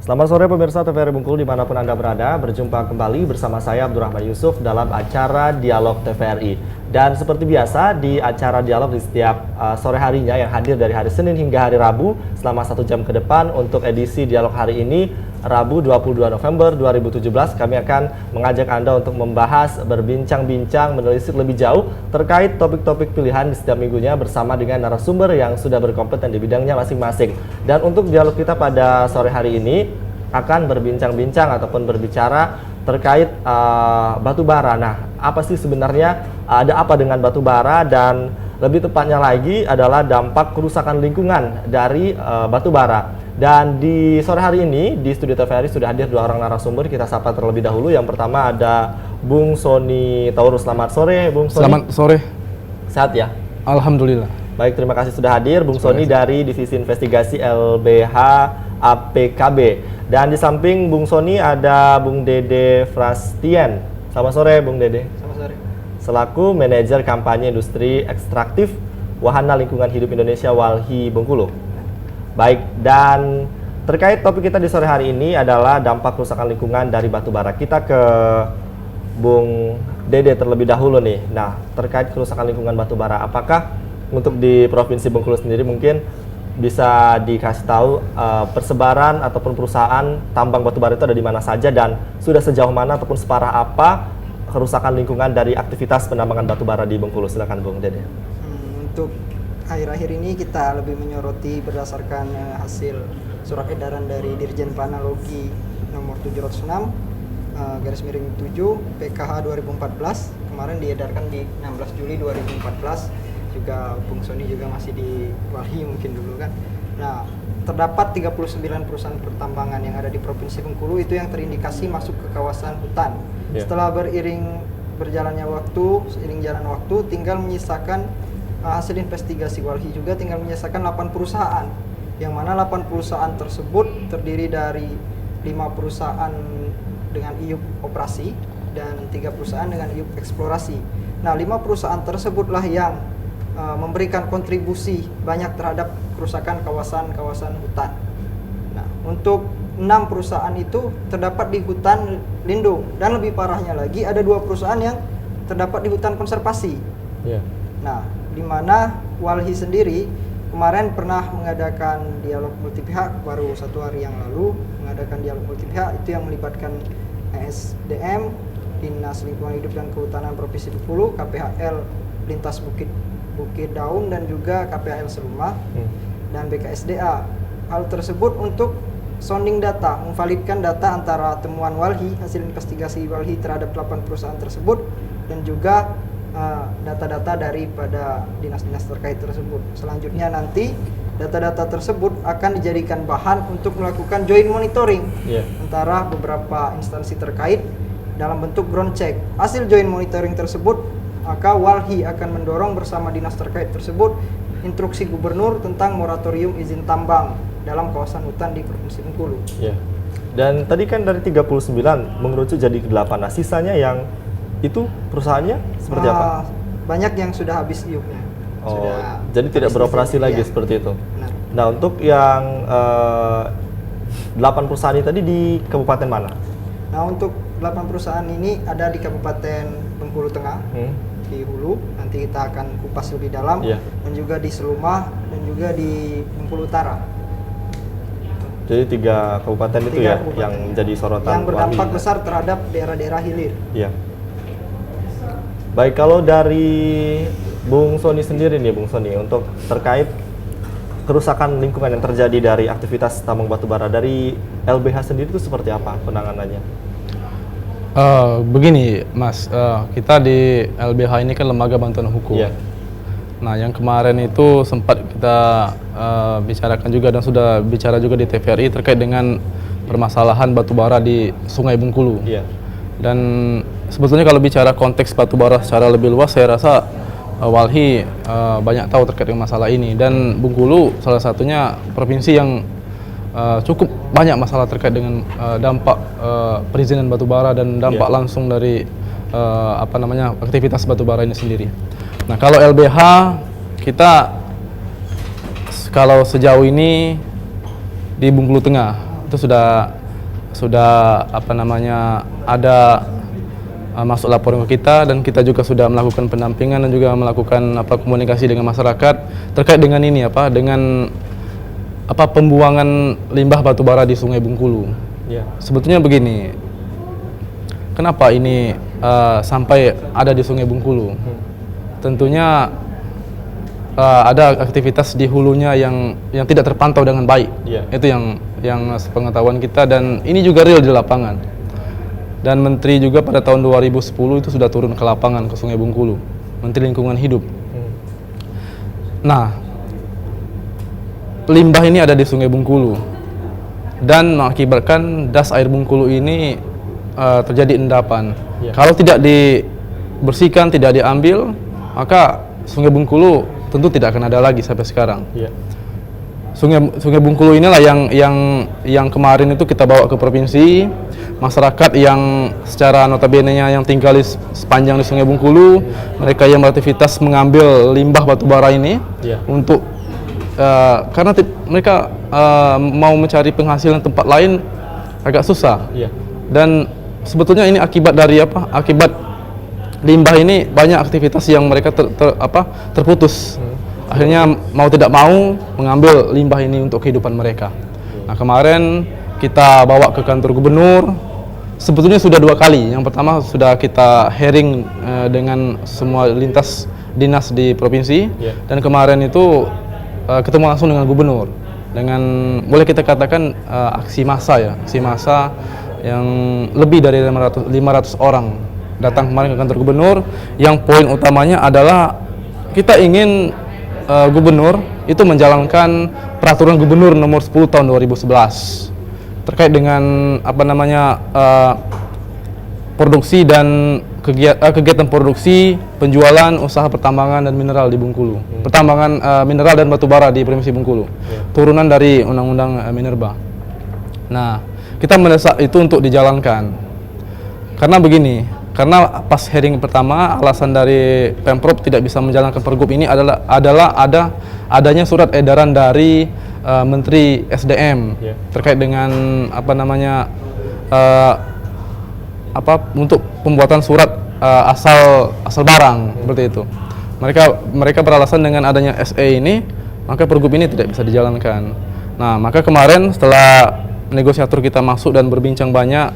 Selamat sore pemirsa TVRI Bengkulu dimanapun Anda berada. Berjumpa kembali bersama saya Abdurrahman Yusuf dalam acara Dialog TVRI. Dan seperti biasa di acara Dialog di setiap sore harinya yang hadir dari hari Senin hingga hari Rabu selama 1 jam ke depan. Untuk edisi Dialog hari ini Rabu 22 November 2017 kami akan mengajak Anda untuk membahas, berbincang-bincang, menelisik lebih jauh terkait topik-topik pilihan di setiap minggunya bersama dengan narasumber yang sudah berkompeten di bidangnya masing-masing. Dan untuk dialog kita pada sore hari ini akan berbincang-bincang ataupun berbicara terkait batu bara. Nah, apa sih sebenarnya, ada apa dengan batu bara, dan lebih tepatnya lagi adalah dampak kerusakan lingkungan dari batu bara. Dan di sore hari ini di studio TVRI sudah hadir 2 orang narasumber. Kita sapa terlebih dahulu. Yang pertama ada Bung Sony Taurus. Selamat sore, Bung Sony. Selamat sore. Sehat ya? Alhamdulillah. Baik, terima kasih sudah hadir Bung Sony dari Divisi Investigasi LBH APKB. Dan di samping Bung Sony ada Bung Dede Frastien. Selamat sore, Bung Dede. Selamat sore. Selaku Manajer Kampanye Industri Ekstraktif Wahana Lingkungan Hidup Indonesia Walhi Bengkulu. Baik, dan terkait topik kita di sore hari ini adalah dampak kerusakan lingkungan dari batu bara. Kita ke Bung Dede terlebih dahulu nih. Nah, terkait kerusakan lingkungan batu bara, apakah untuk di Provinsi Bengkulu sendiri mungkin bisa dikasih tahu persebaran ataupun perusahaan tambang batu bara itu ada di mana saja, dan sudah sejauh mana ataupun separah apa kerusakan lingkungan dari aktivitas penambangan batu bara di Bengkulu? Silakan Bung Dede. Untuk akhir-akhir ini kita lebih menyoroti berdasarkan hasil surat edaran dari Dirjen Planologi nomor 706 garis miring 7 PKH 2014 kemarin diedarkan di 16 Juli 2014. Juga Bung Sony juga masih di Walhi mungkin dulu kan. Nah, terdapat 39 perusahaan pertambangan yang ada di Provinsi Bengkulu itu yang terindikasi masuk ke kawasan hutan. Setelah seiring jalan waktu tinggal menyisakan hasil investigasi Walhi juga tinggal menyisakan 8 perusahaan, yang mana 8 perusahaan tersebut terdiri dari 5 perusahaan dengan IUP operasi dan 3 perusahaan dengan IUP eksplorasi. Nah, 5 perusahaan tersebutlah yang memberikan kontribusi banyak terhadap kerusakan kawasan-kawasan hutan. Nah, untuk 6 perusahaan itu terdapat di hutan lindung, dan lebih parahnya lagi ada 2 perusahaan yang terdapat di hutan konservasi. Nah, di mana Walhi sendiri kemarin pernah mengadakan dialog multipihak, baru 1 hari yang lalu mengadakan dialog multipihak itu yang melibatkan SDM, Dinas Lingkungan Hidup dan Kehutanan Provinsi Bengkulu, KPHL Lintas Bukit Daun dan juga KPHL Serumah dan BKSDA. Hal tersebut untuk sounding data, memvalidkan data antara temuan Walhi, hasil investigasi Walhi terhadap 8 perusahaan tersebut, dan juga data-data daripada dinas-dinas terkait tersebut. Selanjutnya nanti data-data tersebut akan dijadikan bahan untuk melakukan joint monitoring antara beberapa instansi terkait dalam bentuk ground check. Hasil joint monitoring tersebut, maka Walhi akan mendorong bersama dinas terkait tersebut instruksi gubernur tentang moratorium izin tambang dalam kawasan hutan di Provinsi Bengkulu. Dan tadi kan dari 39 mengerucut jadi 8. Nah, sisanya yang itu perusahaannya seperti apa? Banyak yang sudah habis IUP-nya. Jadi tidak beroperasi lagi seperti itu. Benar. Nah, untuk yang 8 perusahaan ini tadi di kabupaten mana? Nah, untuk 8 perusahaan ini ada di Kabupaten Bengkulu Tengah, di Hulu, nanti kita akan kupas lebih dalam, dan juga di Selumah, dan juga di Bengkulu Utara. Jadi 3 kabupaten itu kabupaten yang menjadi sorotan yang berdampak besar terhadap daerah-daerah hilir. Baik, kalau dari Bung Sony sendiri nih, Bung Sony, untuk terkait kerusakan lingkungan yang terjadi dari aktivitas tambang batu bara dari LBH sendiri itu seperti apa penanganannya? Begini Mas, kita di LBH ini kan lembaga bantuan hukum. Nah, yang kemarin itu sempat kita bicarakan juga dan sudah bicara juga di TVRI terkait dengan permasalahan batu bara di Sungai Bengkulu. Dan sebetulnya kalau bicara konteks batu bara secara lebih luas, saya rasa Walhi banyak tahu terkait dengan masalah ini, dan Bengkulu salah satunya provinsi yang cukup banyak masalah terkait dengan dampak perizinan batu bara dan dampak langsung dari aktivitas batu bara ini sendiri. Nah, kalau LBH kita kalau sejauh ini di Bengkulu Tengah itu sudah apa namanya ada masuk laporan ke kita, dan kita juga sudah melakukan pendampingan dan juga melakukan komunikasi dengan masyarakat terkait dengan ini dengan pembuangan limbah batubara di Sungai Bengkulu. Sebetulnya begini, kenapa ini sampai ada di Sungai Bengkulu? Tentunya ada aktivitas di hulunya yang tidak terpantau dengan baik. Itu yang sepengetahuan kita, dan ini juga real di lapangan. Dan Menteri juga pada tahun 2010 itu sudah turun ke lapangan ke Sungai Bengkulu, Menteri Lingkungan Hidup. Nah, limbah ini ada di Sungai Bengkulu dan mengakibatkan das air Bengkulu ini terjadi endapan. Kalau tidak dibersihkan, tidak diambil, maka Sungai Bengkulu tentu tidak akan ada lagi sampai sekarang. Sungai Bengkulu inilah yang kemarin itu kita bawa ke provinsi. Masyarakat yang secara notabene-nya yang tinggal di sepanjang di Sungai Bengkulu, mereka yang beraktivitas mengambil limbah batubara ini untuk karena mereka mau mencari penghasilan tempat lain agak susah. Dan sebetulnya ini akibat dari akibat limbah ini banyak aktivitas yang mereka terputus. Akhirnya mau tidak mau mengambil limbah ini untuk kehidupan mereka. Nah, kemarin kita bawa ke kantor gubernur. Sebetulnya sudah 2 kali. Yang pertama sudah kita hearing dengan semua lintas dinas di provinsi, dan kemarin itu ketemu langsung dengan gubernur. Dengan boleh kita katakan aksi massa yang lebih dari 500 orang datang kemarin ke kantor gubernur. Yang poin utamanya adalah kita ingin gubernur itu menjalankan peraturan gubernur nomor 10 tahun 2011 terkait dengan produksi dan kegiatan produksi, penjualan, usaha pertambangan dan mineral di Bengkulu. Pertambangan mineral dan batubara di Provinsi Bengkulu. Turunan dari Undang-Undang Minerba. Nah, kita mendesak itu untuk dijalankan. Karena begini, karena pas hearing pertama alasan dari Pemprov tidak bisa menjalankan pergub ini adalah adanya surat edaran dari Menteri SDM terkait dengan untuk pembuatan surat asal barang seperti itu. Mereka beralasan dengan adanya SE ini, maka pergub ini tidak bisa dijalankan. Nah, maka kemarin setelah negosiator kita masuk dan berbincang banyak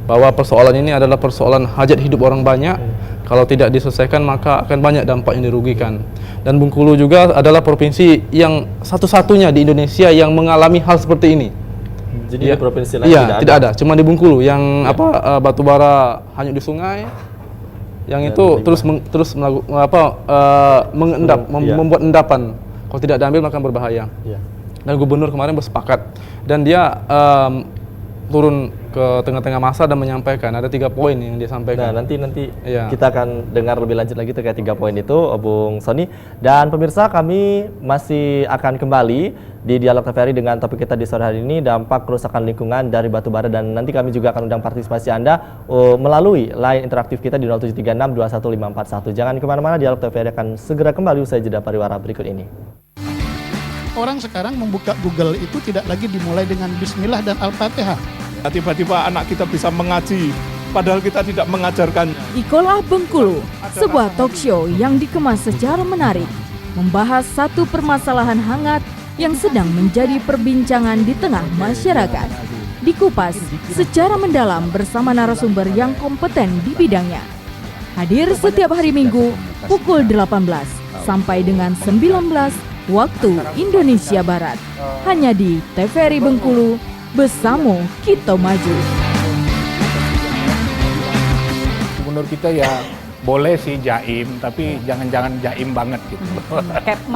bahwa persoalan ini adalah persoalan hajat hidup orang banyak. Kalau tidak diselesaikan maka akan banyak dampak yang dirugikan. Dan Bengkulu juga adalah provinsi yang satu-satunya di Indonesia yang mengalami hal seperti ini. Jadi di provinsi lain tidak ada. Cuma di Bengkulu yang batubara hanyut di sungai, yang itu terus mengendap, membuat endapan. Kalau tidak diambil maka berbahaya. Dan gubernur kemarin bersepakat, dan dia turun ke tengah-tengah masa dan menyampaikan ada 3 poin yang dia sampaikan. Nah, nanti kita akan dengar lebih lanjut lagi terkait 3 poin itu, Bung Sony. Dan pemirsa, kami masih akan kembali di Dialog TVRI dengan topik kita di sore hari ini, dampak kerusakan lingkungan dari batubara, dan nanti kami juga akan undang partisipasi Anda melalui line interaktif kita di 0736215541. Jangan kemana-mana, Dialog TVRI akan segera kembali usai jeda pariwara berikut ini. Orang sekarang membuka Google itu tidak lagi dimulai dengan Bismillah dan Al-Fatihah. Tiba-tiba anak kita bisa mengaji, padahal kita tidak mengajarkannya. Ikolah Bengkulu, sebuah talk show yang dikemas secara menarik, membahas satu permasalahan hangat yang sedang menjadi perbincangan di tengah masyarakat. Dikupas secara mendalam bersama narasumber yang kompeten di bidangnya. Hadir setiap hari Minggu pukul 18 sampai dengan 19 waktu Indonesia Barat. Hanya di TVRI Bengkulu, bersama kita maju. Gubernur kita ya boleh sih jaim, tapi jangan jaim banget gitu.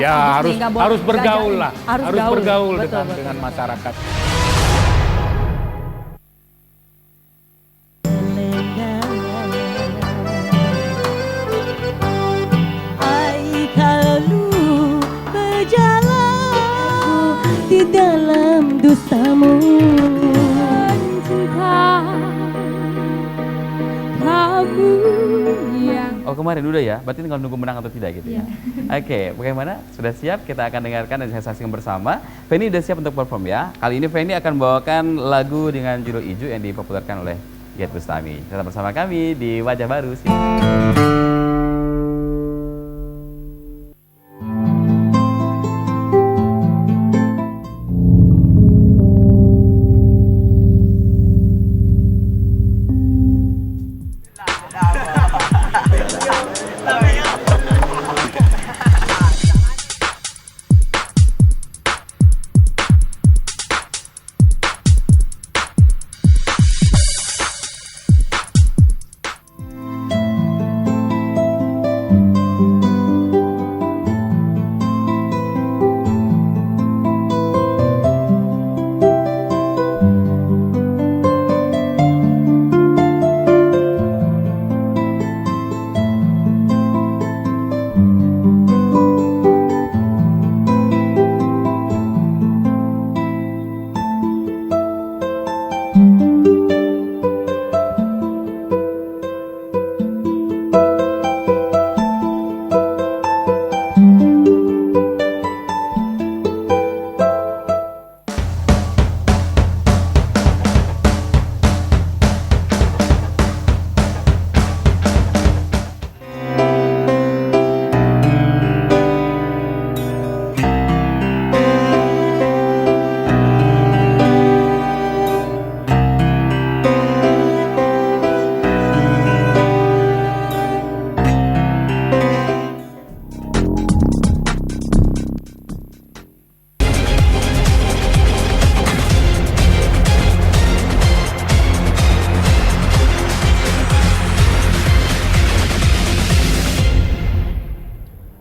Ya harus bergaul lah, harus bergaul dengan masyarakat. Dalam dosamu kemarin udah ya, berarti tinggal nunggu menang atau tidak gitu ya. Oke, bagaimana? Sudah siap? Kita akan dengarkan dan saksikan bersama. Feni udah siap untuk perform ya. Kali ini Feni akan bawakan lagu dengan judul Ijo yang dipopulerkan oleh Iyeth Bustami. Tetap bersama kami di Wajah Baru.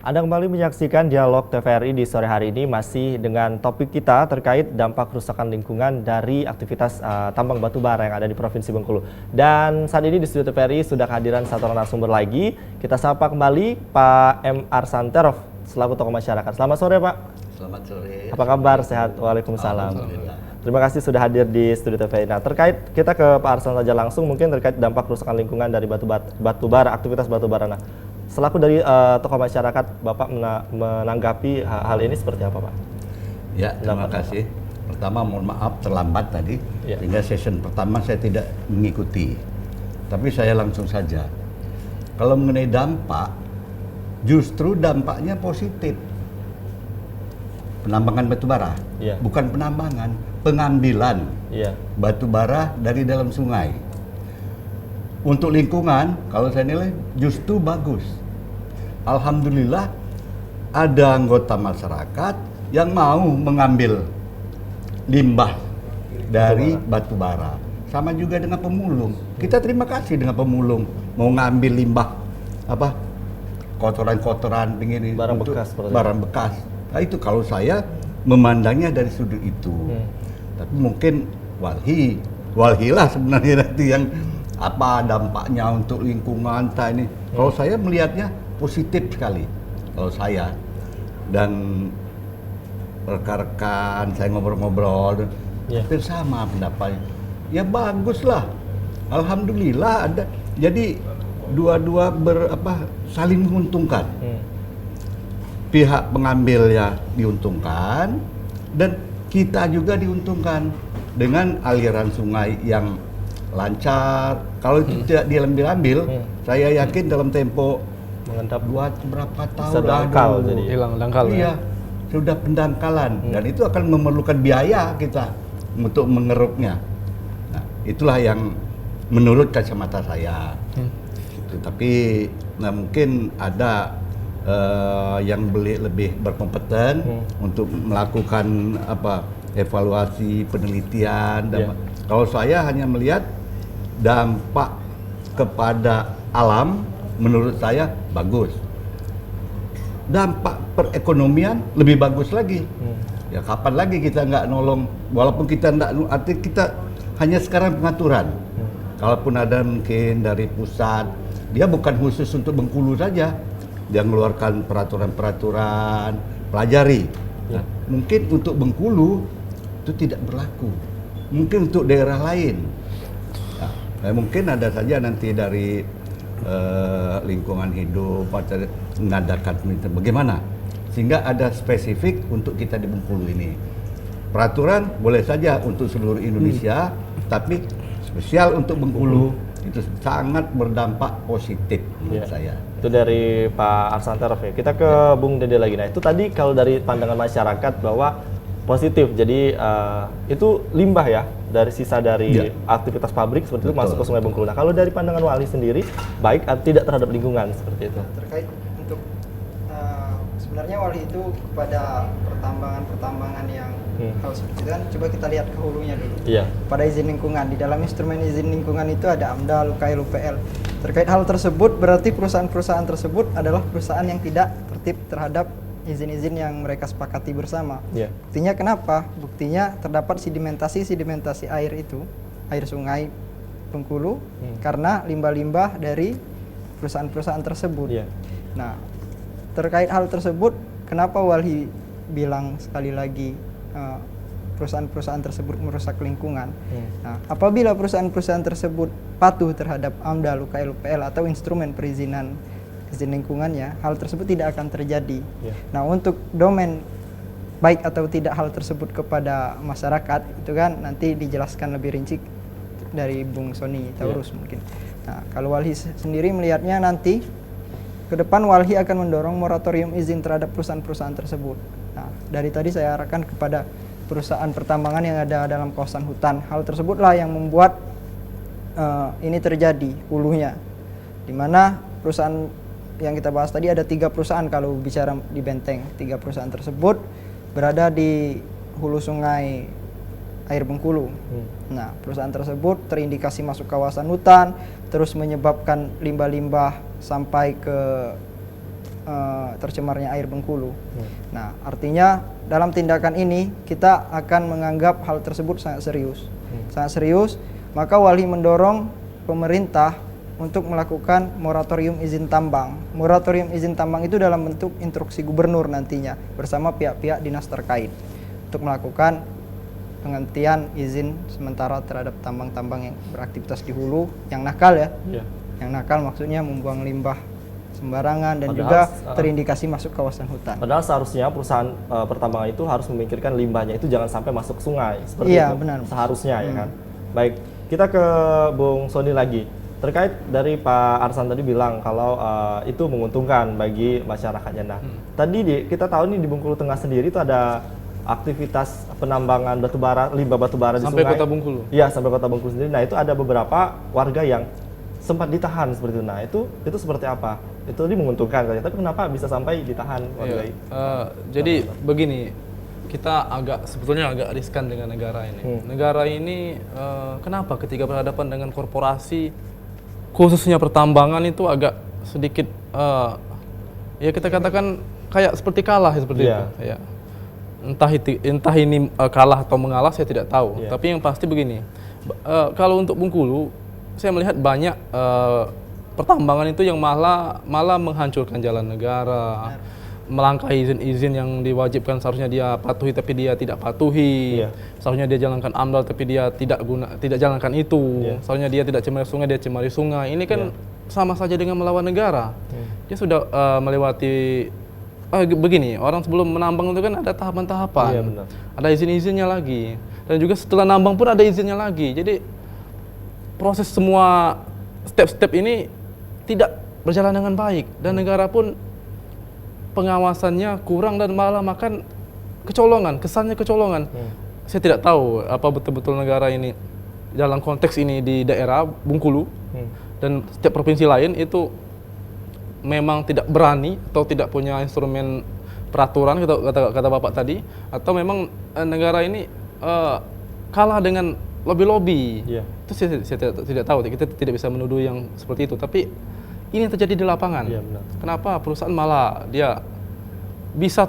Anda kembali menyaksikan Dialog TVRI di sore hari ini masih dengan topik kita terkait dampak kerusakan lingkungan dari aktivitas tambang batu bara yang ada di Provinsi Bengkulu. Dan saat ini di studio TVRI sudah kehadiran satu narasumber lagi. Kita sapa kembali Pak M.R. Santerov selaku tokoh masyarakat. Selamat sore Pak. Selamat sore. Apa kabar? Sehat? Waalaikumsalam. Terima kasih sudah hadir di studio TVRI. Nah, terkait kita ke Pak Arsan saja langsung mungkin terkait dampak kerusakan lingkungan dari batu bara, aktivitas batu bara. Nah, selaku dari tokoh masyarakat, Bapak menanggapi hal ini seperti apa, Pak? Ya, terima kasih. Pertama, mohon maaf terlambat tadi, sehingga session pertama saya tidak mengikuti. Tapi saya langsung saja. Kalau mengenai dampak, justru dampaknya positif. Penambangan batu bara, bukan penambangan, pengambilan batu bara dari dalam sungai. Untuk lingkungan, kalau saya nilai justru bagus. Alhamdulillah ada anggota masyarakat yang mau mengambil limbah dari batu bara. Sama juga dengan pemulung. Kita terima kasih dengan pemulung mau ngambil limbah apa kotoran-kotoran begini, barang bekas. Barang bekas. Nah, itu kalau saya memandangnya dari sudut itu. Tapi mungkin walhilah sebenarnya nanti yang apa dampaknya untuk lingkungan ini. Kalau saya melihatnya positif sekali. Kalau saya dan rekan-rekan saya ngobrol-ngobrol hampir sama pendapatnya. Ya baguslah. Alhamdulillah ada. Jadi dua-dua saling menguntungkan. Pihak pengambilnya diuntungkan dan kita juga diuntungkan dengan aliran sungai yang lancar. Kalau itu tidak diambil, saya yakin dalam tempo mengendap berapa tahun dangkal jadi hilang dangkal. Iya, sudah pendangkalan dan itu akan memerlukan biaya kita untuk mengeruknya. Nah, itulah yang menurut kacamata saya. Tapi mungkin ada yang lebih berkompeten untuk melakukan evaluasi penelitian. Kalau saya hanya melihat dampak kepada alam, menurut saya bagus. Dampak perekonomian lebih bagus lagi. Ya kapan lagi kita nggak nolong, walaupun kita arti kita hanya sekarang pengaturan. Kalaupun ada mungkin dari pusat, dia bukan khusus untuk Bengkulu saja. Dia mengeluarkan peraturan-peraturan, pelajari. Nah, mungkin untuk Bengkulu itu tidak berlaku. Mungkin untuk daerah lain. Nah, mungkin ada saja nanti dari lingkungan hidup, mengadakan bagaimana sehingga ada spesifik untuk kita di Bengkulu ini. Peraturan boleh saja untuk seluruh Indonesia, tapi spesial untuk Bengkulu itu sangat berdampak positif menurut saya. Itu dari Pak Arsanter ya. Kita ke Bung Dede lagi. Nah itu tadi kalau dari pandangan masyarakat bahwa positif, jadi itu limbah ya dari sisa dari aktivitas pabrik seperti itu masuk ke Sungai Bengkulu. Nah kalau dari pandangan Wali sendiri, baik atau tidak terhadap lingkungan seperti itu? Terkait untuk sebenarnya Wali itu kepada pertambangan yang hal seperti itu kan, coba kita lihat ke hulunya dulu. Pada izin lingkungan, di dalam instrumen izin lingkungan itu ada AMDAL, UKL, UPL. Terkait hal tersebut, berarti perusahaan-perusahaan tersebut adalah perusahaan yang tidak tertib terhadap izin-izin yang mereka sepakati bersama. Buktinya kenapa? Buktinya terdapat sedimentasi air itu, air sungai Bengkulu, karena limbah-limbah dari perusahaan-perusahaan tersebut. Nah, terkait hal tersebut, kenapa Wali bilang sekali lagi perusahaan-perusahaan tersebut merusak lingkungan? Nah, apabila perusahaan-perusahaan tersebut patuh terhadap AMDAL, UKL, UPL atau instrumen perizinan izin lingkungannya, hal tersebut tidak akan terjadi. Nah, untuk domain baik atau tidak hal tersebut kepada masyarakat itu kan nanti dijelaskan lebih rinci dari Bung Sony Taurus mungkin. Nah, kalau Walhi sendiri melihatnya nanti ke depan Walhi akan mendorong moratorium izin terhadap perusahaan-perusahaan tersebut. Nah, dari tadi saya arahkan kepada perusahaan pertambangan yang ada dalam kawasan hutan. Hal tersebutlah yang membuat ini terjadi hulunya, di mana perusahaan yang kita bahas tadi ada 3 perusahaan kalau bicara di Benteng. 3 perusahaan tersebut berada di hulu sungai air Bengkulu. Nah, perusahaan tersebut terindikasi masuk kawasan hutan, terus menyebabkan limbah-limbah sampai ke tercemarnya air Bengkulu. Nah, artinya dalam tindakan ini kita akan menganggap hal tersebut sangat serius. Sangat serius, maka Wali mendorong pemerintah untuk melakukan moratorium izin tambang. Moratorium izin tambang itu dalam bentuk instruksi gubernur nantinya bersama pihak-pihak dinas terkait untuk melakukan penghentian izin sementara terhadap tambang-tambang yang beraktivitas di hulu yang nakal ya. Yang nakal maksudnya membuang limbah sembarangan dan juga terindikasi masuk kawasan hutan. Padahal seharusnya perusahaan pertambangan itu harus memikirkan limbahnya itu jangan sampai masuk sungai seperti itu. Benar. Seharusnya ya kan. Baik, kita ke Bung Sony lagi. Terkait dari Pak Arsan tadi bilang kalau itu menguntungkan bagi masyarakatnya. Nah, tadi kita tahu nih di Bengkulu Tengah sendiri itu ada aktivitas penambangan batubara, limbah batubara di sungai. Sampai kota Bengkulu. Iya, sampai kota Bengkulu sendiri. Nah, itu ada beberapa warga yang sempat ditahan seperti itu. Nah, itu seperti apa? Itu menguntungkan saja. Tapi kenapa bisa sampai ditahan warga itu? Jadi begini, kita sebetulnya agak riskan dengan negara ini. Negara ini kenapa ketika berhadapan dengan korporasi, khususnya pertambangan itu agak sedikit ya kita katakan kayak seperti kalah seperti itu. Ya. Entah ini kalah atau mengalah saya tidak tahu. Tapi yang pasti begini, kalau untuk Bengkulu, saya melihat banyak pertambangan itu yang malah menghancurkan jalan negara, melangkahi izin-izin yang diwajibkan seharusnya dia patuhi tapi dia tidak patuhi. Seharusnya dia jalankan AMDAL tapi dia tidak jalankan itu. Seharusnya dia tidak cemari sungai, dia cemari sungai. Ini kan sama saja dengan melawan negara. Dia sudah melewati begini, orang sebelum menambang itu kan ada tahapan-tahapan. Ada izin-izinnya lagi. Dan juga setelah nambang pun ada izinnya lagi. Jadi proses semua step-step ini tidak berjalan dengan baik dan negara pun pengawasannya kurang dan malah makan kecolongan, kesannya kecolongan. Saya tidak tahu apa betul-betul negara ini dalam konteks ini di daerah Bengkulu dan setiap provinsi lain itu memang tidak berani atau tidak punya instrumen peraturan kata Bapak tadi, atau memang negara ini kalah dengan lobby-lobby. Itu saya tidak tahu, kita tidak bisa menuduh yang seperti itu, tapi ini terjadi di lapangan. Kenapa perusahaan malah dia bisa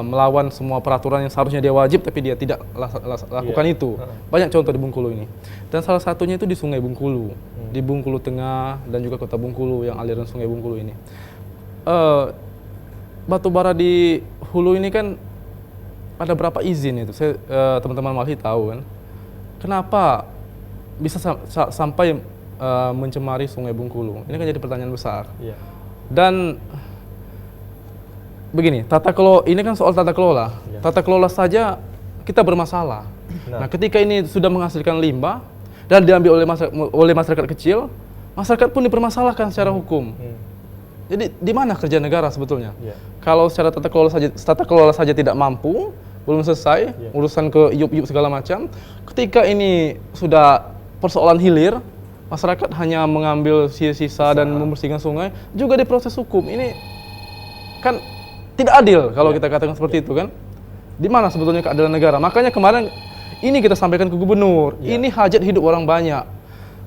melawan semua peraturan yang seharusnya dia wajib tapi dia tidak lakukan itu. Banyak contoh di Bengkulu ini. Dan salah satunya itu di Sungai Bengkulu, di Bengkulu Tengah dan juga Kota Bengkulu yang aliran Sungai Bengkulu ini. Batu bara di hulu ini kan ada berapa izin itu? Teman-teman Walhi tahu kan. Kenapa bisa sampai mencemari Sungai Bengkulu? Ini kan jadi pertanyaan besar. Iya. Dan begini, ini kan soal tata kelola. Iya. Tata kelola saja kita bermasalah. Nah, ketika ini sudah menghasilkan limbah dan diambil oleh masyarakat kecil, masyarakat pun dipermasalahkan secara hukum. Jadi di mana kerja negara sebetulnya? Iya. Kalau secara tata kelola saja tidak mampu, belum selesai, urusan ke iup-iup segala macam. Ketika ini sudah persoalan hilir, masyarakat hanya mengambil sisa dan membersihkan sungai, juga diproses hukum. Ini kan tidak adil kalau kita katakan seperti itu kan. Di mana sebetulnya keadilan negara? Makanya kemarin ini kita sampaikan ke gubernur. Ini hajat hidup orang banyak.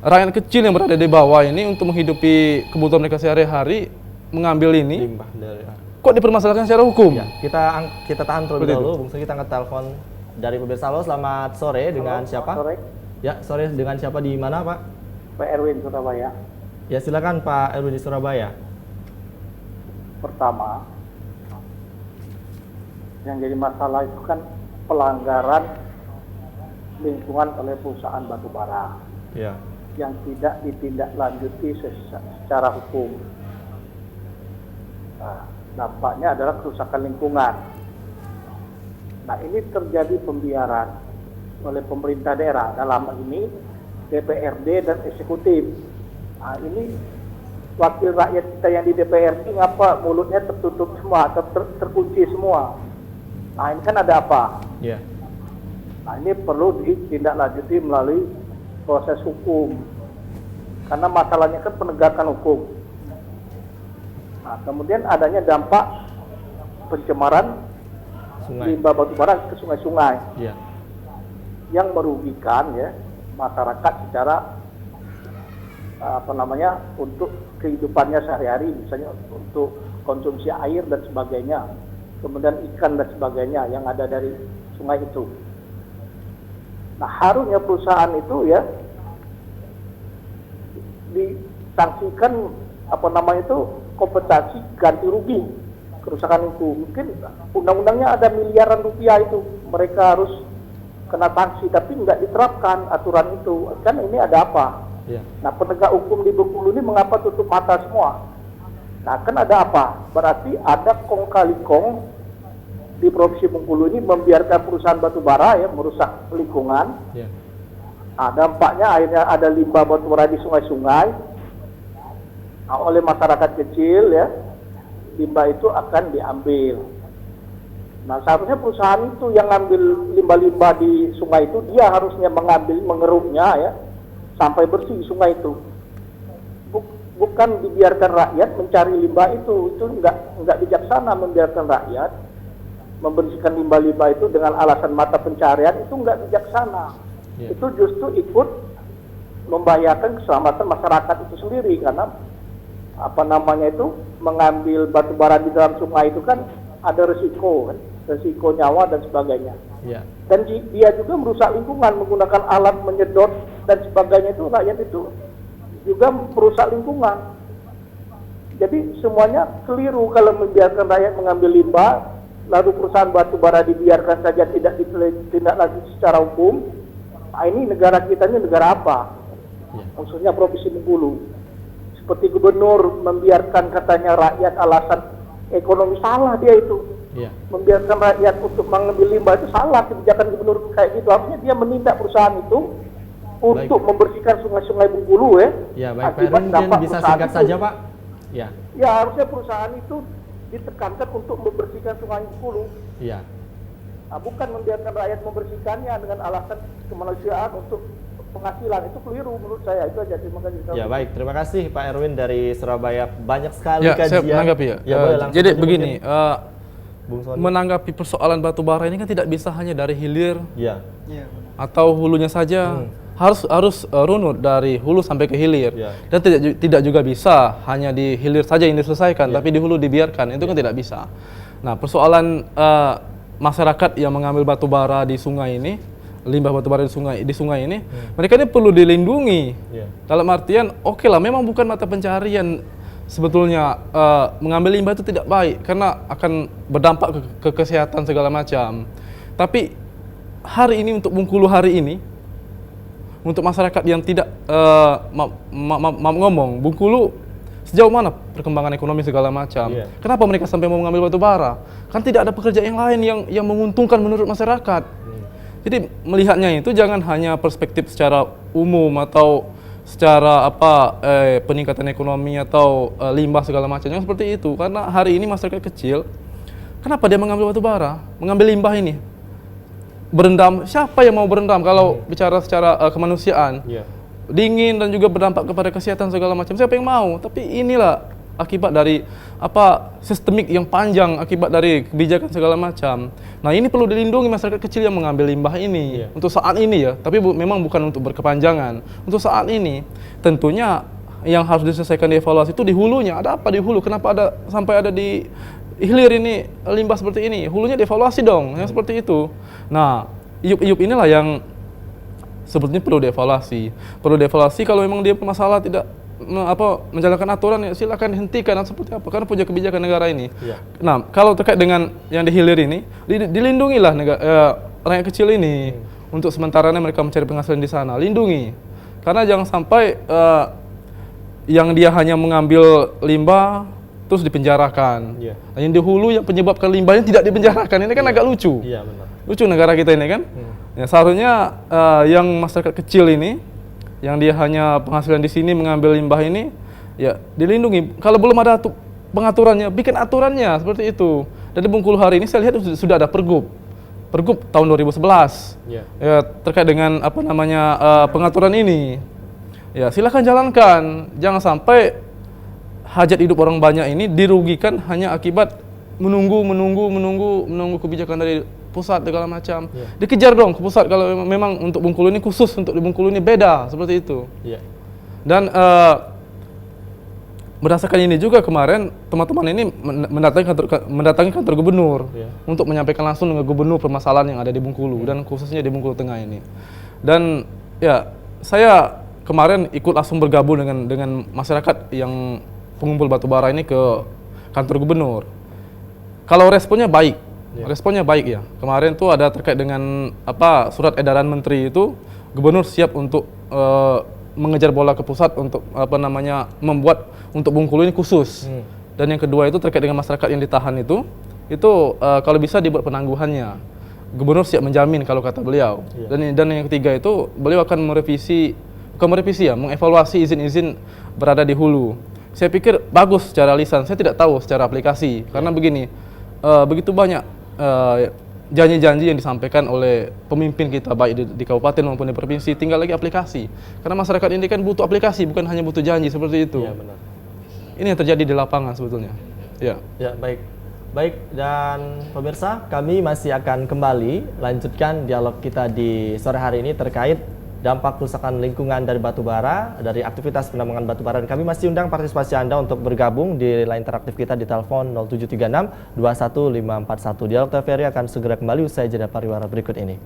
Rakyat kecil yang berada di bawah ini untuk menghidupi kebutuhan mereka sehari-hari mengambil ini. Limbah dari kok dipermasalahkan secara hukum? Ya, kita tahan terlebih dahulu. Bung Sugi, kita angkat telepon dari pemirsa. Halo, selamat sore. Dengan siapa? Sore. Ya, sore, dengan siapa di mana, Pak? Pak Erwin, Surabaya. Ya, silakan Pak Erwin di Surabaya. Pertama, yang jadi masalah itu kan pelanggaran lingkungan oleh perusahaan batubara. Ya. Yang tidak ditindaklanjuti secara hukum. Nah, dampaknya adalah kerusakan lingkungan. Nah, ini terjadi pembiaran oleh pemerintah daerah, dalam hal ini DPRD dan eksekutif. Nah, ini wakil rakyat kita yang di DPRD ngapa mulutnya tertutup semua, terkunci semua. Nah, ini kan ada apa? Yeah. Nah, ini perlu ditindaklanjuti melalui proses hukum. Karena masalahnya kan penegakan hukum. Nah, kemudian adanya dampak pencemaran limbah batubara ke sungai-sungai, yang merugikan ya masyarakat secara untuk kehidupannya sehari-hari, misalnya untuk konsumsi air dan sebagainya, kemudian ikan dan sebagainya yang ada dari sungai itu. Nah, harusnya perusahaan itu ya disanksikan kompensasi ganti rugi kerusakan itu. Mungkin undang-undangnya ada miliaran rupiah itu mereka harus kena sanksi, tapi nggak diterapkan aturan itu. Kan ini ada apa? Nah, penegak hukum di Bengkulu ini mengapa tutup mata semua? Nah, kan ada apa? Berarti ada kong kali kong di Provinsi Bengkulu ini membiarkan perusahaan batubara ya merusak lingkungan. Nah, dampaknya akhirnya ada limbah batubara di sungai-sungai. Nah, oleh masyarakat kecil ya, limbah itu akan diambil. Nah, seharusnya perusahaan itu yang ngambil limbah-limbah di sungai itu, dia harusnya mengeruknya ya sampai bersih sungai itu. Bukan dibiarkan rakyat mencari limbah itu nggak bijaksana membiarkan rakyat membersihkan limbah-limbah itu dengan alasan mata pencarian, itu nggak bijaksana. Itu justru ikut membahayakan keselamatan masyarakat itu sendiri, karena mengambil batu bara di dalam sungai itu kan ada resiko nyawa dan sebagainya. Dan dia juga merusak lingkungan menggunakan alat menyedot dan sebagainya, itu rakyat itu juga merusak lingkungan. Jadi semuanya keliru kalau membiarkan rakyat mengambil limbah, lalu perusahaan batu bara dibiarkan saja tidak ditindaklanjuti secara hukum. Nah, ini negara kita ini negara apa? Maksudnya Provinsi Bengkulu. Seperti gubernur membiarkan katanya rakyat alasan ekonomi, salah dia itu. Membiarkan rakyat untuk mengambil limbah itu salah, kebijakan gubernur kayak gitu. Harusnya dia menindak perusahaan itu untuk membersihkan sungai-sungai Bengkulu ya. Ya, baik Pak Erwin, mungkin bisa singkat saja Pak. Ya, harusnya perusahaan itu ditekankan untuk membersihkan sungai Bengkulu. Nah, bukan membiarkan rakyat membersihkannya dengan alasan kemanusiaan untuk penghasilan. Itu keliru menurut saya. Itu aja, terima kasih. Ya, baik, terima kasih Pak Erwin dari Surabaya. Banyak sekali Saya kajian. menanggapi ya. Jadi begini, menanggapi persoalan batubara ini kan tidak bisa hanya dari hilir atau hulunya saja. Harus runut dari hulu sampai ke hilir. Dan tidak juga bisa hanya di hilir saja yang diselesaikan, tapi di hulu dibiarkan. Itu kan tidak bisa. Nah, persoalan masyarakat yang mengambil batubara di sungai ini, limbah batubara di sungai ini, mereka ini perlu dilindungi. Dalam artian, oke lah, memang bukan mata pencarian sebetulnya, mengambil limbah itu tidak baik karena akan berdampak ke kesehatan segala macam. Tapi hari ini untuk Bengkulu hari ini, untuk masyarakat yang tidak ngomong, Bengkulu sejauh mana perkembangan ekonomi segala macam. Kenapa mereka sampai mau mengambil batu bara? Kan tidak ada pekerjaan yang lain yang menguntungkan menurut masyarakat. Jadi melihatnya itu jangan hanya perspektif secara umum atau secara peningkatan ekonomi atau limbah segala macam yang seperti itu. Karena hari ini masyarakat kecil, kenapa dia mengambil batu bara, mengambil limbah ini? Berendam, siapa yang mau berendam kalau bicara secara kemanusiaan? Dingin dan juga berdampak kepada kesehatan segala macam. Siapa yang mau? Tapi inilah akibat dari sistemik yang panjang, akibat dari kebijakan segala macam. Nah, ini perlu dilindungi masyarakat kecil yang mengambil limbah ini untuk saat ini ya, tapi memang bukan untuk berkepanjangan. Untuk saat ini tentunya yang harus diselesaikan dievaluasi itu di hulunya. Ada apa di hulu? Kenapa sampai ada di hilir ini limbah seperti ini? Hulunya dievaluasi dong, yang seperti itu. Nah, iup inilah yang sebetulnya perlu dievaluasi. Perlu dievaluasi kalau memang dia bermasalah tidak menjalankan aturan, ya silakan hentikan atau seperti apa, karena punya kebijakan negara ini. Nah, kalau terkait dengan yang di hilir ini, dilindungilah rakyat kecil ini untuk sementaranya mereka mencari penghasilan di sana, lindungi. Karena jangan sampai yang dia hanya mengambil limbah terus dipenjarakan. Yang di hulu yang penyebabkan limbahnya tidak dipenjarakan, ini kan agak lucu. Lucu negara kita ini kan. Ya, seharusnya yang masyarakat kecil ini, yang dia hanya penghasilan di sini mengambil limbah ini, ya dilindungi. Kalau belum ada pengaturannya, bikin aturannya seperti itu. Dan di Bengkulu hari ini saya lihat sudah ada pergub tahun 2011 ya, terkait dengan pengaturan ini. Ya silakan jalankan, jangan sampai hajat hidup orang banyak ini dirugikan hanya akibat menunggu kebijakan dari pusat segala macam. Dikejar dong ke pusat kalau memang untuk Bengkulu ini khusus, untuk di Bengkulu ini beda seperti itu. Dan berdasarkan ini juga kemarin teman-teman ini mendatangi kantor gubernur untuk menyampaikan langsung dengan gubernur permasalahan yang ada di Bengkulu dan khususnya di Bengkulu Tengah ini. Dan ya saya kemarin ikut langsung bergabung dengan masyarakat yang pengumpul batu bara ini ke kantor gubernur. Kalau responnya baik. Responnya baik ya. Kemarin tuh ada terkait dengan surat edaran menteri itu, gubernur siap untuk mengejar bola ke pusat untuk membuat untuk Bengkulu ini khusus. Dan yang kedua itu terkait dengan masyarakat yang ditahan itu kalau bisa dibuat penangguhannya. Gubernur siap menjamin kalau kata beliau. Dan yang ketiga itu beliau akan mengevaluasi izin-izin berada di hulu. Saya pikir bagus secara lisan, saya tidak tahu secara aplikasi karena begini, begitu banyak janji-janji yang disampaikan oleh pemimpin kita baik di kabupaten maupun di provinsi, tinggal lagi aplikasi. Karena masyarakat ini kan butuh aplikasi, bukan hanya butuh janji seperti itu. Benar. Ini yang terjadi di lapangan sebetulnya. Ya, baik. Dan pemirsa, kami masih akan kembali lanjutkan dialog kita di sore hari ini terkait dampak kerusakan lingkungan dari batu bara, dari aktivitas penambangan batu bara. Dan kami masih undang partisipasi Anda untuk bergabung di line interaktif kita di telepon 0736 21541. Dialog TVRI akan segera kembali usai jeda pariwara berikut ini.